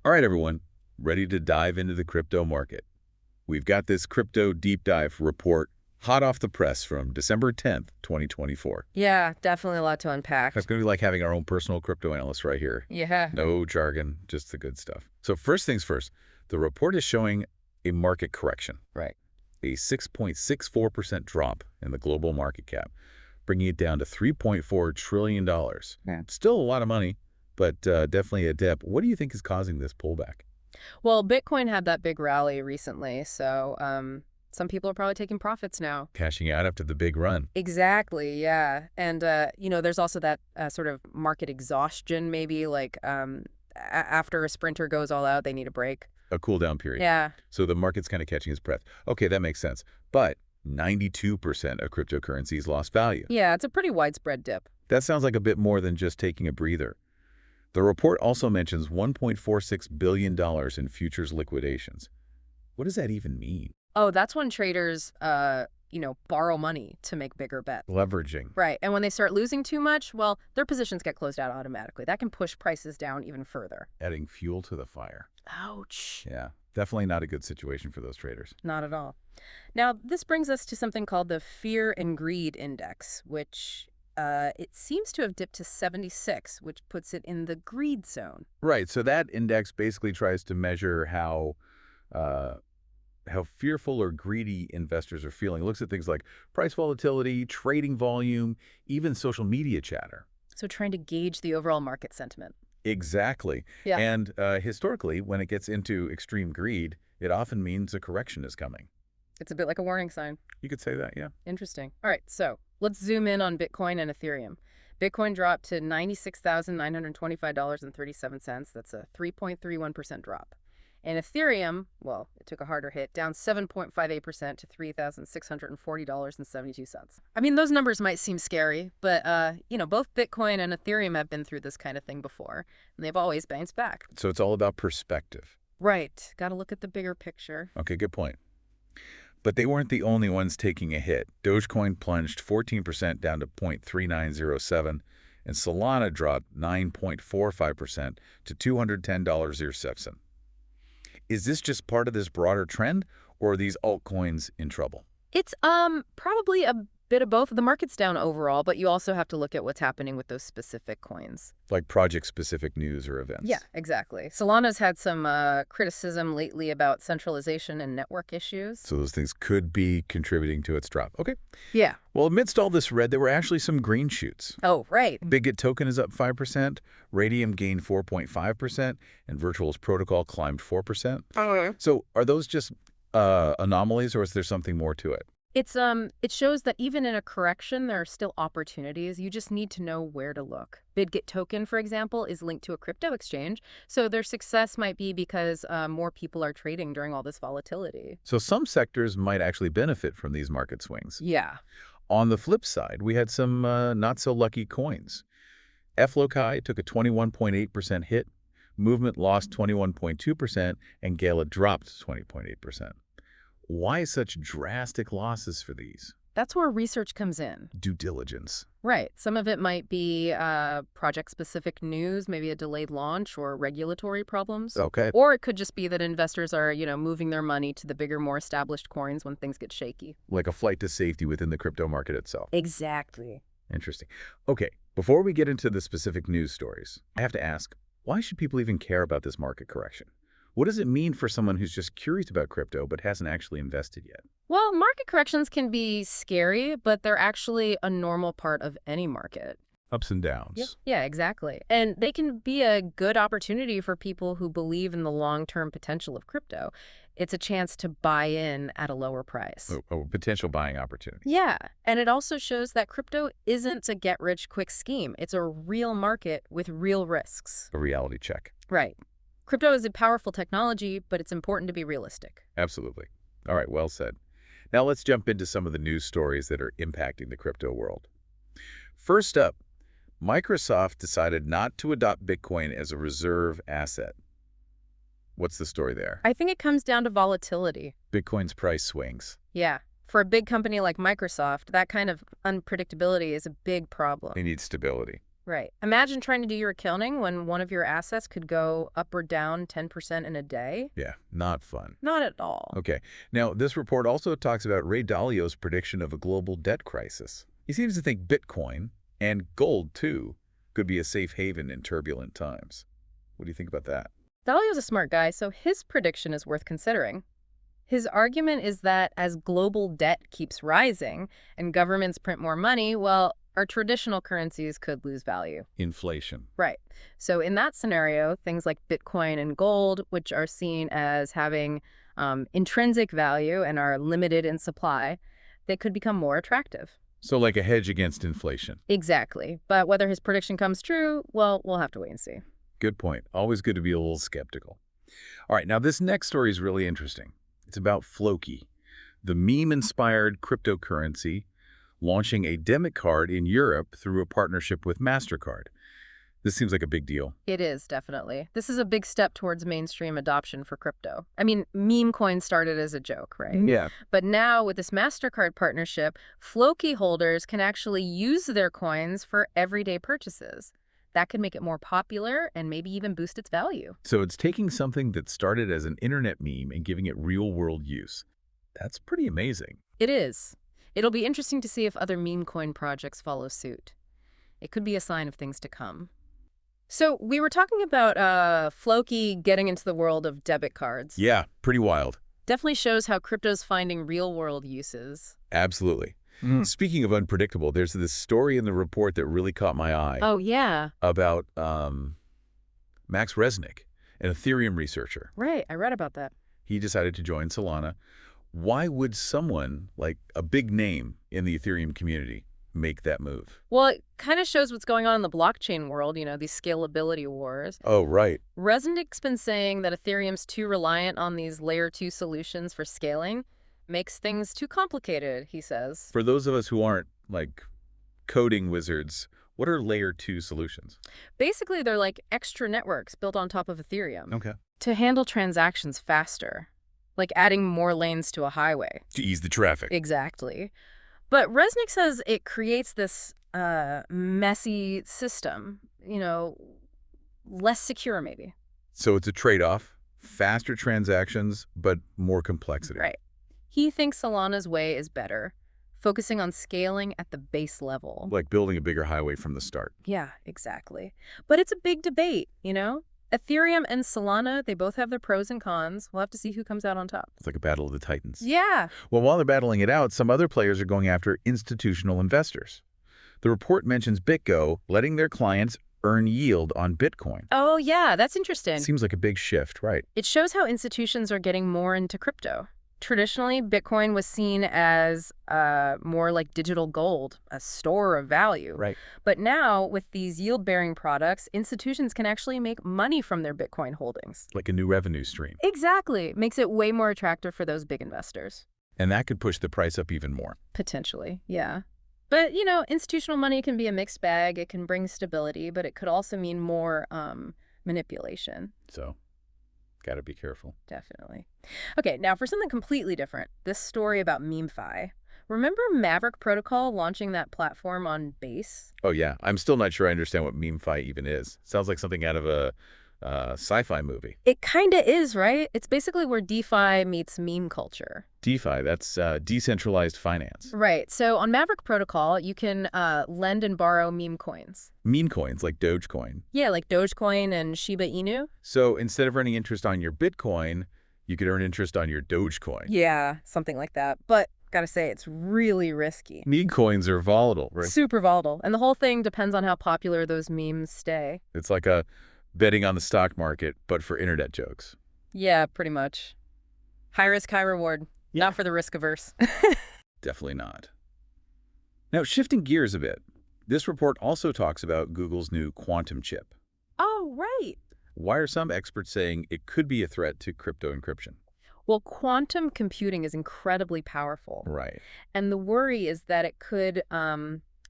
All right, everyone, ready to dive into the crypto market. We've got this crypto deep dive report hot off the press from December 10th, 2024. Yeah, definitely a lot to unpack. That's going to be like having our own personal crypto analyst right here. Yeah. No jargon, just the good stuff. So first things first, the report is showing a market correction. Right. A 6.64% drop in the global market cap, bringing it down to $3.4 trillion. Yeah. Still a lot of money, but definitely a dip. What do you think is causing this pullback? Well, Bitcoin had that big rally recently, so some people are probably taking profits now. Cashing out after the big run. Exactly, yeah. And, there's also that sort of market exhaustion, maybe, like after a sprinter goes all out, they need a break. A cool down period. Yeah. So the market's kind of catching its breath. Okay, that makes sense. But 92% of cryptocurrencies lost value. Yeah, it's a pretty widespread dip. That sounds like a bit more than just taking a breather. The report also mentions $1.46 billion in futures liquidations. What does that even mean? Oh, that's when traders, borrow money to make bigger bets. Leveraging. Right. And when they start losing too much, well, their positions get closed out automatically. That can push prices down even further. Adding fuel to the fire. Ouch. Yeah, definitely not a good situation for those traders. Not at all. Now, this brings us to something called the Fear and Greed Index, which it seems to have dipped to 76, which puts it in the greed zone. Right, so that index basically tries to measure how fearful or greedy investors are feeling. It looks at things like price volatility, trading volume, even social media chatter. So trying to gauge the overall market sentiment. Exactly. Yeah. And historically, when it gets into extreme greed, it often means a correction is coming. It's a bit like a warning sign. You could say that, yeah. Interesting. All right, so let's zoom in on Bitcoin and Ethereum. Bitcoin dropped to $96,925.37. That's a 3.31% drop. And Ethereum, well, it took a harder hit, down 7.58% to $3,640.72. I mean, those numbers might seem scary, but, both Bitcoin and Ethereum have been through this kind of thing before, and they've always bounced back. So it's all about perspective. Right. Got to look at the bigger picture. Okay, good point. But they weren't the only ones taking a hit. Dogecoin plunged 14% down to 0.3907, and Solana dropped 9.45% to $210.06. Is this just part of this broader trend, or are these altcoins in trouble? It's probably a bit of both. The market's down overall, but you also have to look at what's happening with those specific coins. Like project-specific news or events? Yeah, exactly. Solana's had some criticism lately about centralization and network issues. So those things could be contributing to its drop. Okay. Yeah. Well, amidst all this red, there were actually some green shoots. Oh, right. Bitget token is up 5%, Radium gained 4.5%, and Virtual's protocol climbed 4%. So are those just anomalies, or is there something more to it? It shows that even in a correction, there are still opportunities. You just need to know where to look. Bitget token, for example, is linked to a crypto exchange, so their success might be because more people are trading during all this volatility. So some sectors might actually benefit from these market swings. Yeah. On the flip side, we had some not-so-lucky coins. FLOCI took a 21.8% hit, Movement lost 21.2%, and Gala dropped 20.8%. Why such drastic losses for these? That's where research comes in. Due diligence. Right. Some of it might be project-specific news, maybe a delayed launch or regulatory problems. Okay. Or it could just be that investors are, moving their money to the bigger, more established coins when things get shaky. Like a flight to safety within the crypto market itself. Exactly. Interesting. Okay, before we get into the specific news stories, I have to ask, why should people even care about this market correction? What does it mean for someone who's just curious about crypto but hasn't actually invested yet? Well, market corrections can be scary, but they're actually a normal part of any market. Ups and downs. Yeah, exactly. And they can be a good opportunity for people who believe in the long-term potential of crypto. It's a chance to buy in at a lower price. A potential buying opportunity. Yeah, and it also shows that crypto isn't a get-rich-quick scheme. It's a real market with real risks. A reality check. Right. Crypto is a powerful technology, but it's important to be realistic. Absolutely. All right, well said. Now let's jump into some of the news stories that are impacting the crypto world. First up, Microsoft decided not to adopt Bitcoin as a reserve asset. What's the story there? I think it comes down to volatility. Bitcoin's price swings. Yeah. For a big company like Microsoft, that kind of unpredictability is a big problem. They need stability. Right. Imagine trying to do your accounting when one of your assets could go up or down 10% in a day. Yeah, not fun. Not at all. Okay. Now, this report also talks about Ray Dalio's prediction of a global debt crisis. He seems to think Bitcoin, and gold too, could be a safe haven in turbulent times. What do you think about that? Dalio's a smart guy, so his prediction is worth considering. His argument is that as global debt keeps rising and governments print more money, well, our traditional currencies could lose value. Inflation. Right. So in that scenario, things like Bitcoin and gold, which are seen as having intrinsic value and are limited in supply, they could become more attractive. So like a hedge against inflation. Exactly. But whether his prediction comes true, well, we'll have to wait and see. Good point. Always good to be a little skeptical. All right, now this next story is really interesting. It's about Floki, the meme-inspired cryptocurrency launching a debit card in Europe through a partnership with MasterCard. This seems like a big deal. It is, definitely. This is a big step towards mainstream adoption for crypto. I mean, meme coin started as a joke, right? Yeah. But now with this MasterCard partnership, Floki holders can actually use their coins for everyday purchases. That could make it more popular and maybe even boost its value. So it's taking something that started as an internet meme and giving it real-world use. That's pretty amazing. It is. It'll be interesting to see if other meme coin projects follow suit. It could be a sign of things to come. So we were talking about Floki getting into the world of debit cards. Yeah, pretty wild. Definitely shows how crypto's finding real-world uses. Absolutely. Speaking of unpredictable, there's this story in the report that really caught my eye. Oh, yeah. About Max Resnick, an Ethereum researcher. Right, I read about that. He decided to join Solana. Why would someone, like a big name in the Ethereum community, make that move? Well, it kind of shows what's going on in the blockchain world, these scalability wars. Oh, right. Resnick's been saying that Ethereum's too reliant on these layer 2 solutions for scaling. Makes things too complicated, he says. For those of us who aren't, like, coding wizards, what are layer 2 solutions? Basically, they're like extra networks built on top of Ethereum. Okay. To handle transactions faster, like adding more lanes to a highway. To ease the traffic. Exactly. But Resnick says it creates this messy system, less secure maybe. So it's a trade-off, faster transactions, but more complexity. Right. He thinks Solana's way is better, focusing on scaling at the base level. Like building a bigger highway from the start. Yeah, exactly. But it's a big debate, Ethereum and Solana, they both have their pros and cons. We'll have to see who comes out on top. It's like a battle of the titans. Yeah. Well, while they're battling it out, some other players are going after institutional investors. The report mentions BitGo letting their clients earn yield on Bitcoin. Oh, yeah, that's interesting. Seems like a big shift, right? It shows how institutions are getting more into crypto. Traditionally, Bitcoin was seen as more like digital gold, a store of value. Right. But now, with these yield-bearing products, institutions can actually make money from their Bitcoin holdings. Like a new revenue stream. Exactly. Makes it way more attractive for those big investors. And that could push the price up even more. Potentially, yeah. But, institutional money can be a mixed bag. It can bring stability, but it could also mean more manipulation. So, gotta be careful. Definitely. Okay, now for something completely different, this story about MemeFi. Remember Maverick Protocol launching that platform on Base? Oh, yeah. I'm still not sure I understand what MemeFi even is. Sounds like something out of a sci-fi movie. It kind of is, right? It's basically where DeFi meets meme culture. DeFi, that's decentralized finance. Right. So on Maverick Protocol, you can lend and borrow meme coins. Meme coins like Dogecoin. Yeah, like Dogecoin and Shiba Inu. So instead of earning interest on your Bitcoin, you could earn interest on your Dogecoin. Yeah, something like that. But gotta say, it's really risky. Meme coins are volatile, right? Super volatile. And the whole thing depends on how popular those memes stay. It's like a betting on the stock market, but for internet jokes. Yeah, pretty much. High risk, high reward. Yeah. Not for the risk averse. Definitely not. Now, shifting gears a bit, this report also talks about Google's new quantum chip. Oh, right. Why are some experts saying it could be a threat to crypto encryption? Well, quantum computing is incredibly powerful. Right. And the worry is that it could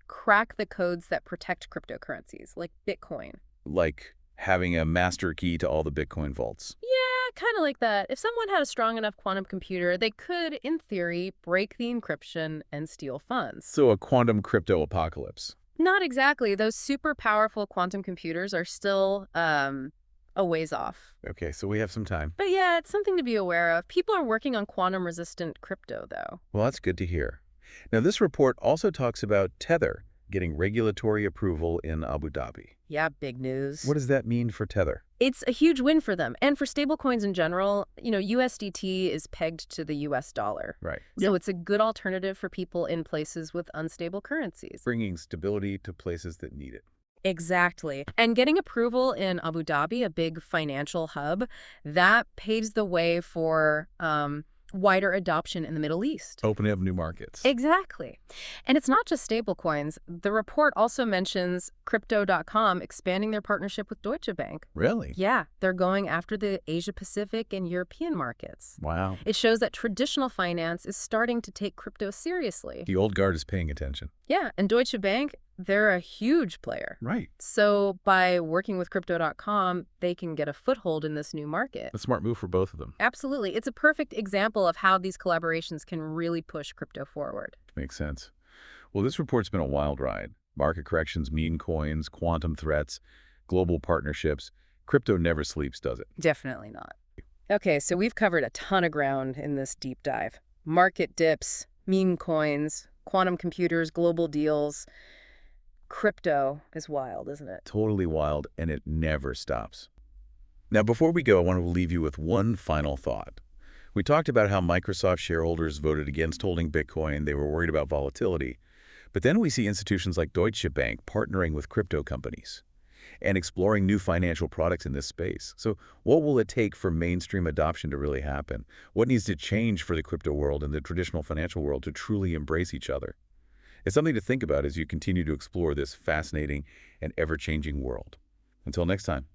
crack the codes that protect cryptocurrencies, like Bitcoin. Like having a master key to all the Bitcoin vaults. Yeah, kind of like that. If someone had a strong enough quantum computer, they could, in theory, break the encryption and steal funds. So a quantum crypto apocalypse. Not exactly. Those super powerful quantum computers are still a ways off. Okay, so we have some time. But yeah, it's something to be aware of. People are working on quantum-resistant crypto, though. Well, that's good to hear. Now, this report also talks about Tether getting regulatory approval in Abu Dhabi. Yeah, big news. What does that mean for Tether? It's a huge win for them. And for stablecoins in general, USDT is pegged to the US dollar. Right. So it's a good alternative for people in places with unstable currencies. Bringing stability to places that need it. Exactly. And getting approval in Abu Dhabi, a big financial hub, that paves the way for wider adoption in the Middle East. Opening up new markets. Exactly. And it's not just stablecoins. The report also mentions Crypto.com expanding their partnership with Deutsche Bank. Really? Yeah, they're going after the Asia-Pacific and European markets. Wow. It shows that traditional finance is starting to take crypto seriously. The old guard is paying attention. Yeah, and Deutsche Bank, they're a huge player. Right. So by working with Crypto.com, they can get a foothold in this new market. A smart move for both of them. Absolutely. It's a perfect example of how these collaborations can really push crypto forward. Makes sense. Well, this report's been a wild ride. Market corrections, meme coins, quantum threats, global partnerships. Crypto never sleeps, does it? Definitely not. Okay, so we've covered a ton of ground in this deep dive. Market dips, meme coins, quantum computers, global deals. Crypto is wild, isn't it? Totally wild, and it never stops. Now, before we go, I want to leave you with one final thought. We talked about how Microsoft shareholders voted against holding Bitcoin. They were worried about volatility. But then we see institutions like Deutsche Bank partnering with crypto companies and exploring new financial products in this space. So what will it take for mainstream adoption to really happen? What needs to change for the crypto world and the traditional financial world to truly embrace each other? It's something to think about as you continue to explore this fascinating and ever-changing world. Until next time.